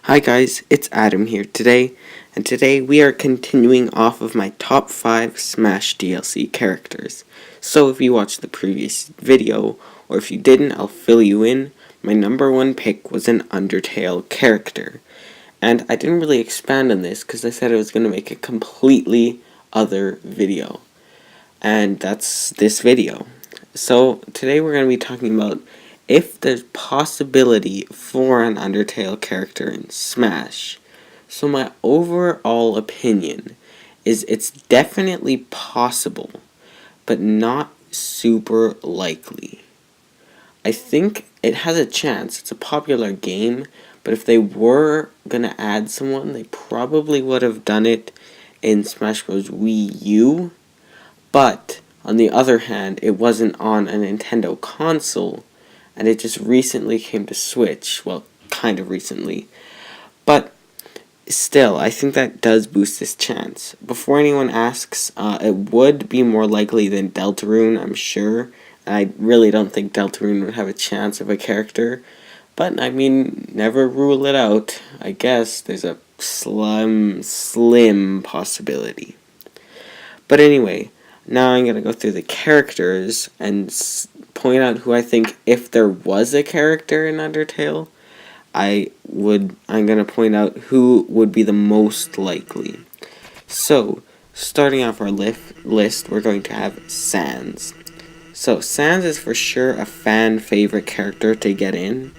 Hi guys, it's Adam here today, and today we are continuing off of my top 5 Smash DLC characters. So if you watched the previous video, or if you didn't, I'll fill you in. My number 1 pick was an Undertale character. And I didn't really expand on this because I said I was going to make a completely other video. And that's this video. So today we're going to be talking about if there's possibility for an Undertale character in Smash. So my overall opinion is it's definitely possible, but not super likely. I think it has a chance. It's a popular game, but if they were gonna add someone, they probably would have done it in Smash Bros. Wii U. But on the other hand, it wasn't on a Nintendo console, and it just recently came to Switch. Well, kind of recently. But still, I think that does boost this chance. Before anyone asks, it would be more likely than Deltarune, I'm sure. I really don't think Deltarune would have a chance of a character. But, I mean, never rule it out. I guess there's a slim possibility. But anyway, now I'm going to go through the characters and point out who I think, if there was a character in Undertale, I'm going to point out who would be the most likely. So, starting off our list, we're going to have Sans. So, Sans is for sure a fan favorite character to get in,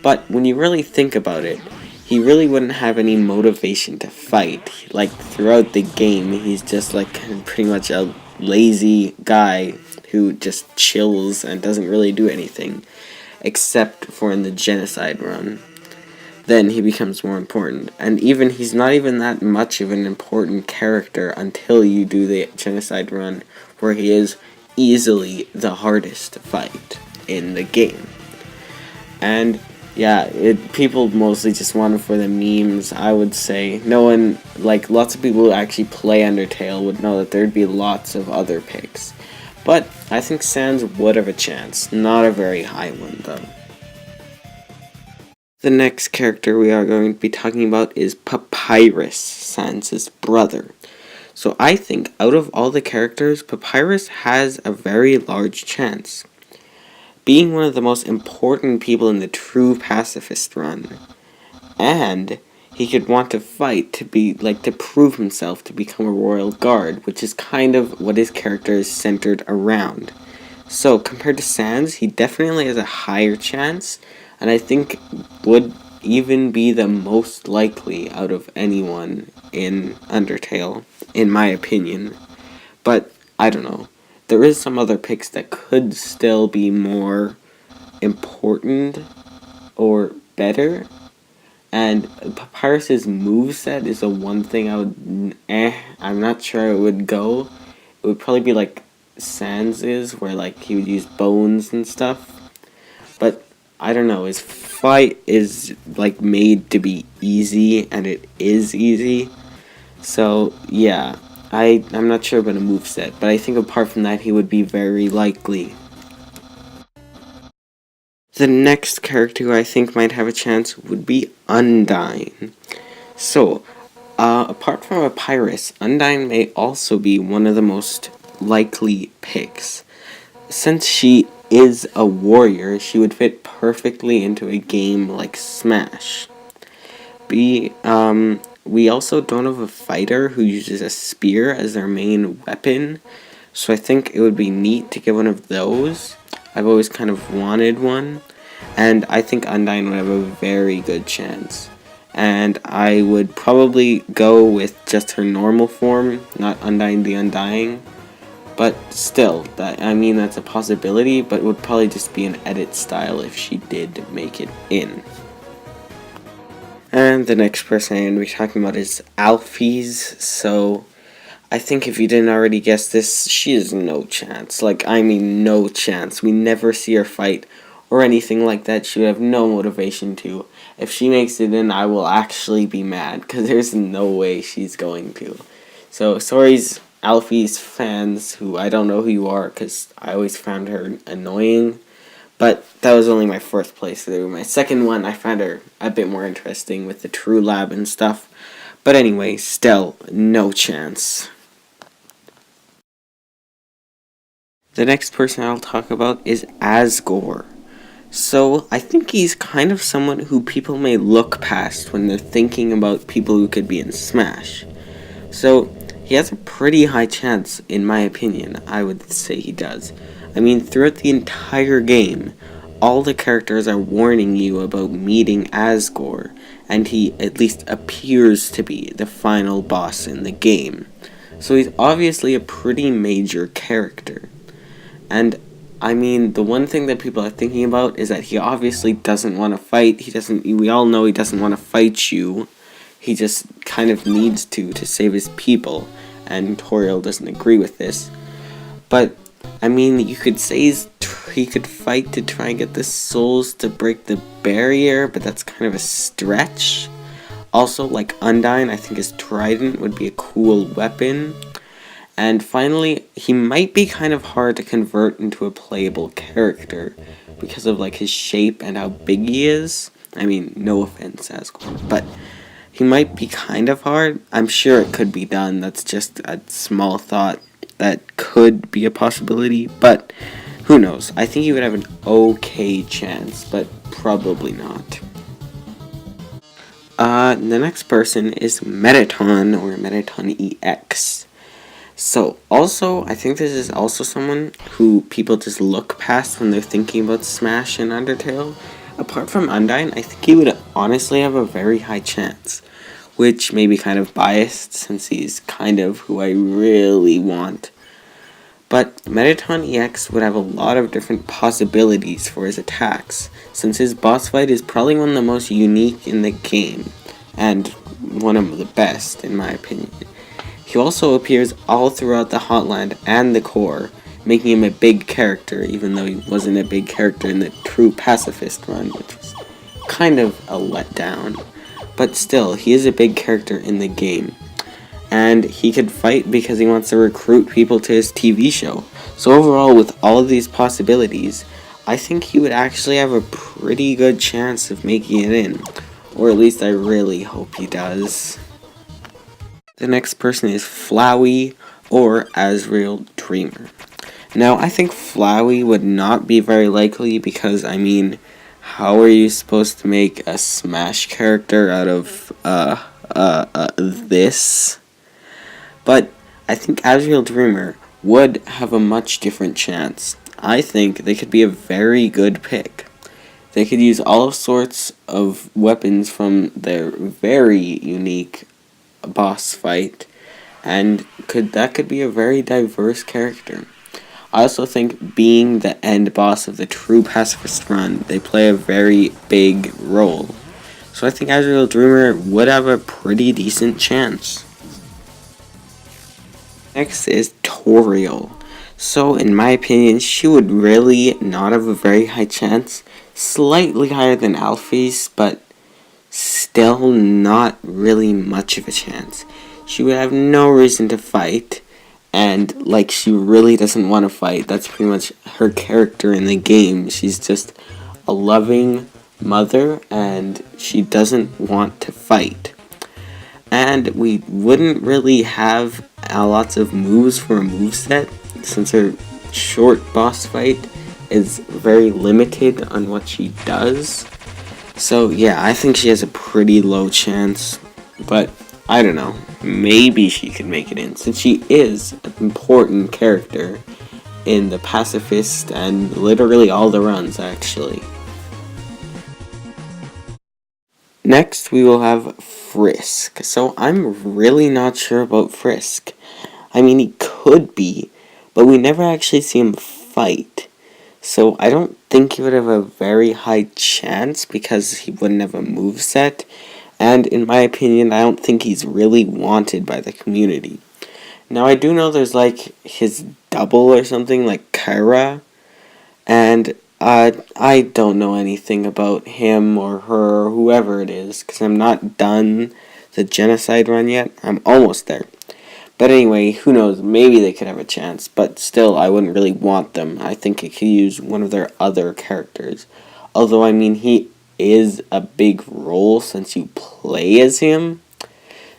but when you really think about it, he really wouldn't have any motivation to fight. Like, throughout the game, he's just like pretty much a lazy guy who just chills and doesn't really do anything, except for in the genocide run. Then he becomes more important, and even he's not even that much of an important character until you do the genocide run, where he is easily the hardest to fight in the game. And yeah, people mostly just want him for the memes, I would say. No one, like, lots of people who actually play Undertale would know that there'd be lots of other picks. But I think Sans would have a chance. Not a very high one, though. The next character we are going to be talking about is Pyrus, Sans' brother. So I think out of all the characters, Pyrus has a very large chance. Being one of the most important people in the true pacifist run, and he could want to fight to prove himself to become a royal guard, which is kind of what his character is centered around. So compared to Sans, he definitely has a higher chance, and I think would even be the most likely out of anyone in Undertale, in my opinion. But I don't know. There is some other picks that could still be more important or better. And Pyrus' moveset is the one thing I would I'm not sure it would go. It would probably be like Sans' where like he would use bones and stuff. But I don't know, his fight is like made to be easy, and it is easy. So yeah. I'm not sure about a moveset, but I think apart from that, he would be very likely. The next character who I think might have a chance would be Undying. So, apart from a Pyrus, Undying may also be one of the most likely picks. Since she is a warrior, she would fit perfectly into a game like Smash. We also don't have a fighter who uses a spear as their main weapon, so I think it would be neat to get one of those. I've always kind of wanted one, and I think Undying would have a very good chance. And I would probably go with just her normal form, not Undying the Undying. But still, that's a possibility, but it would probably just be an edit style if she did make it in. And the next person I'm going to be talking about is Alfie's. So, I think if you didn't already guess this, she has no chance. No chance. We never see her fight or anything like that. She would have no motivation to. If she makes it in, I will actually be mad, because there's no way she's going to. So, sorry, Alfie's fans, who I don't know who you are, because I always found her annoying. But that was only my fourth playthrough. My second one, I found her a bit more interesting with the True Lab and stuff. But anyway, still, no chance. The next person I'll talk about is Asgore. So, I think he's kind of someone who people may look past when they're thinking about people who could be in Smash. So, he has a pretty high chance, in my opinion. I would say he does. I mean, throughout the entire game, all the characters are warning you about meeting Asgore, and he at least appears to be the final boss in the game. So he's obviously a pretty major character. And I mean, the one thing that people are thinking about is that he obviously doesn't want to fight. We all know he doesn't want to fight you. He just kind of needs to save his people, and Toriel doesn't agree with this. But I mean, you could say he could fight to try and get the souls to break the barrier, but that's kind of a stretch. Also, like Undying, I think his trident would be a cool weapon. And finally, he might be kind of hard to convert into a playable character because of like his shape and how big he is. I mean, no offense, Asgore, but he might be kind of hard. I'm sure it could be done. That's just a small thought that could be a possibility, but who knows? I think he would have an okay chance, but probably not. The next person is Metatoman, or Metatoman EX. So, also, I think this is also someone who people just look past when they're thinking about Smash and Undertale. Apart from Undying, I think he would honestly have a very high chance, which may be kind of biased since he's kind of who I really want. But Metatoman EX would have a lot of different possibilities for his attacks, since his boss fight is probably one of the most unique in the game, and one of the best in my opinion. He also appears all throughout the Hotland and the core, making him a big character, even though he wasn't a big character in the true pacifist run, which was kind of a letdown. But still, he is a big character in the game. And he could fight because he wants to recruit people to his TV show. So overall, with all of these possibilities, I think he would actually have a pretty good chance of making it in. Or at least I really hope he does. The next person is Flowey, or Asriel Dreamer. Now, I think Flowey would not be very likely because, I mean, how are you supposed to make a Smash character out of, this? But I think Asriel Dreamer would have a much different chance. I think they could be a very good pick. They could use all sorts of weapons from their very unique boss fight, and that could be a very diverse character. I also think being the end boss of the true pacifist run, they play a very big role. So I think Asriel Dreamer would have a pretty decent chance. Next is Toriel. So in my opinion, she would really not have a very high chance. Slightly higher than Alfie's, but still not really much of a chance. She would have no reason to fight, and like she really doesn't want to fight. That's pretty much her character in the game. She's just a loving mother, and she doesn't want to fight. And we wouldn't really have lots of moves for a moveset, since her short boss fight is very limited on what she does. So yeah, I think she has a pretty low chance, but I don't know, maybe she could make it in, since she is an important character in the pacifist and literally all the runs actually. Next we will have Frisk. So I'm really not sure about Frisk. I mean, he could be, but we never actually see him fight. So I don't think he would have a very high chance because he wouldn't have a moveset. And in my opinion, I don't think he's really wanted by the community. Now I do know there's like his double or something, like Kara. And I don't know anything about him or her or whoever it is, because I'm not done the genocide run yet. I'm almost there. But anyway, who knows, maybe they could have a chance, but still, I wouldn't really want them. I think it could use one of their other characters. Although, I mean, he is a big role since you play as him.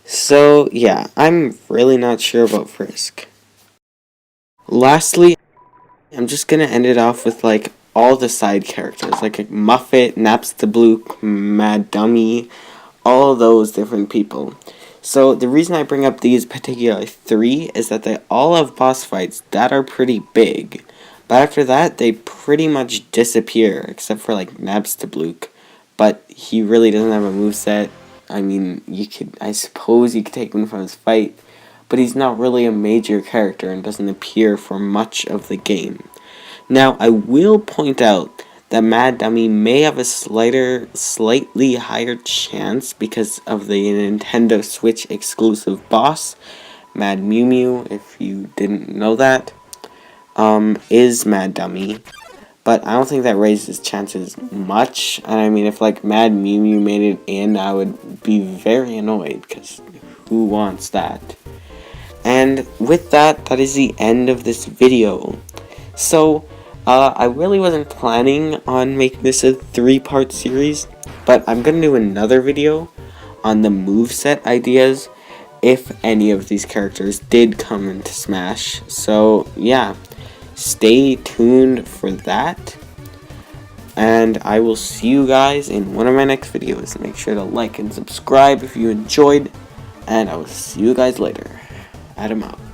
So, yeah, I'm really not sure about Frisk. Lastly, I'm just gonna end it off with, like, all the side characters, like Muffet, Naps the Bloop, Mad Dummy, all those different people. So the reason I bring up these particular 3 is that they all have boss fights that are pretty big. But after that, they pretty much disappear, except for like Naps the Bloop. But he really doesn't have a moveset. I mean, I suppose you could take him from his fight, but he's not really a major character and doesn't appear for much of the game. Now, I will point out that Mad Dummy may have a slightly higher chance because of the Nintendo Switch exclusive boss, Mad Mew Mew, if you didn't know that, is Mad Dummy. But I don't think that raises chances much. And I mean, if like Mad Mew Mew made it in, I would be very annoyed, because who wants that? And with that, that is the end of this video. So, I really wasn't planning on making this a 3-part series, but I'm going to do another video on the moveset ideas if any of these characters did come into Smash. So, yeah, stay tuned for that, and I will see you guys in one of my next videos. Make sure to like and subscribe if you enjoyed, and I will see you guys later. Adam out.